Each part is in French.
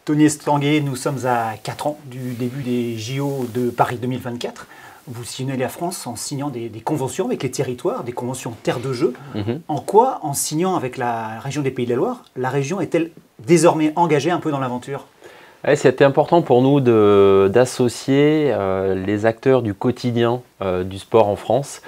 Tony Estanguet, nous sommes à 4 ans du début des JO de Paris 2024. Vous sillonnez la France en signant des conventions avec les territoires, des conventions terre de jeu. En quoi, en signant avec la région des Pays de la Loire, la région est-elle désormais engagée un peu dans l'aventure? C'était important pour nous d'associer les acteurs du quotidien du sport en France.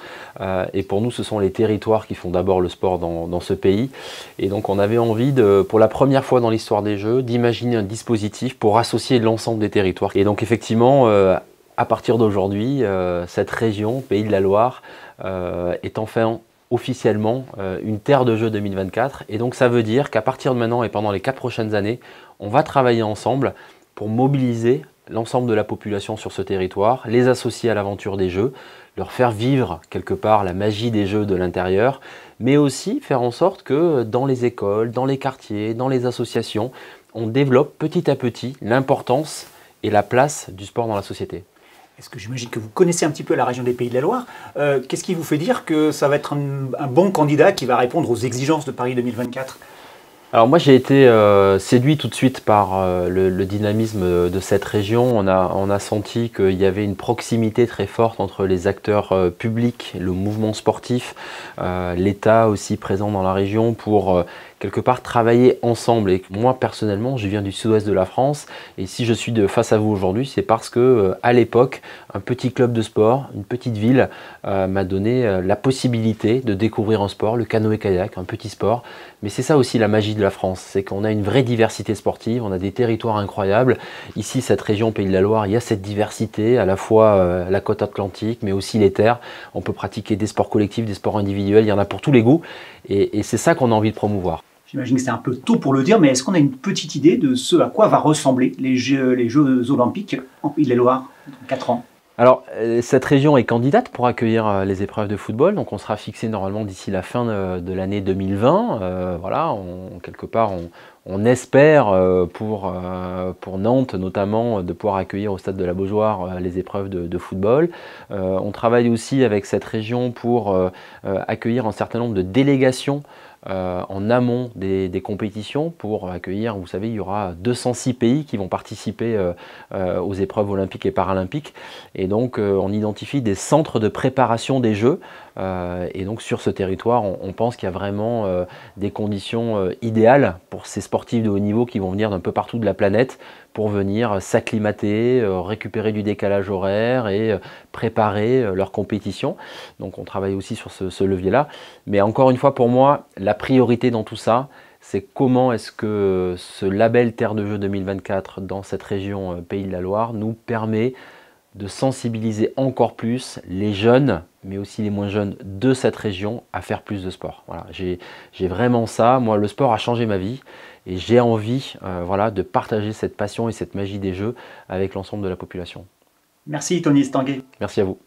Et pour nous, ce sont les territoires qui font d'abord le sport dans ce pays. Et donc, on avait envie, pour la première fois dans l'histoire des Jeux, d'imaginer un dispositif pour associer l'ensemble des territoires. Et donc, effectivement, à partir d'aujourd'hui, cette région, Pays de la Loire, est enfin officiellement une terre de jeu 2024. Et donc ça veut dire qu'à partir de maintenant et pendant les 4 prochaines années, on va travailler ensemble pour mobiliser l'ensemble de la population sur ce territoire, les associer à l'aventure des Jeux, leur faire vivre quelque part la magie des Jeux de l'intérieur, mais aussi faire en sorte que dans les écoles, dans les quartiers, dans les associations, on développe petit à petit l'importance et la place du sport dans la société. Est-ce que j'imagine que vous connaissez un petit peu la région des Pays de la Loire? Qu'est-ce qui vous fait dire que ça va être un bon candidat qui va répondre aux exigences de Paris 2024? Alors moi j'ai été séduit tout de suite par le dynamisme de cette région. On a senti qu'il y avait une proximité très forte entre les acteurs publics, le mouvement sportif, l'État aussi présent dans la région pour quelque part travailler ensemble. Et moi personnellement, je viens du sud-ouest de la France et si je suis face à vous aujourd'hui, c'est parce que à l'époque, un petit club de sport, une petite ville m'a donné la possibilité de découvrir un sport, le canoë-kayak, un petit sport. Mais c'est ça aussi la magie de la France, c'est qu'on a une vraie diversité sportive, on a des territoires incroyables. Ici, cette région Pays de la Loire, il y a cette diversité, à la fois la côte atlantique, mais aussi les terres. On peut pratiquer des sports collectifs, des sports individuels, il y en a pour tous les goûts. Et c'est ça qu'on a envie de promouvoir. J'imagine que c'est un peu tôt pour le dire, mais est-ce qu'on a une petite idée de ce à quoi va ressembler les Jeux Olympiques en Pays de la Loire dans 4 ans? Alors, cette région est candidate pour accueillir les épreuves de football, donc on sera fixé normalement d'ici la fin de l'année 2020. Voilà, quelque part, on espère pour Nantes notamment de pouvoir accueillir au stade de la Beaujoire les épreuves de football. On travaille aussi avec cette région pour accueillir un certain nombre de délégations en amont des compétitions pour accueillir, vous savez, il y aura 206 pays qui vont participer aux épreuves olympiques et paralympiques. Et donc, on identifie des centres de préparation des Jeux. Et donc, sur ce territoire, on pense qu'il y a vraiment des conditions idéales pour ces sportifs de haut niveau qui vont venir d'un peu partout de la planète pour venir s'acclimater, récupérer du décalage horaire et préparer leur compétition. Donc on travaille aussi sur ce levier-là. Mais encore une fois, pour moi, la priorité dans tout ça, c'est comment est-ce que ce label Terre de Jeux 2024 dans cette région Pays de la Loire nous permet de sensibiliser encore plus les jeunes, mais aussi les moins jeunes de cette région à faire plus de sport. Voilà, j'ai vraiment ça. Moi, le sport a changé ma vie et j'ai envie voilà, de partager cette passion et cette magie des Jeux avec l'ensemble de la population. Merci Tony Estanguet. Merci à vous.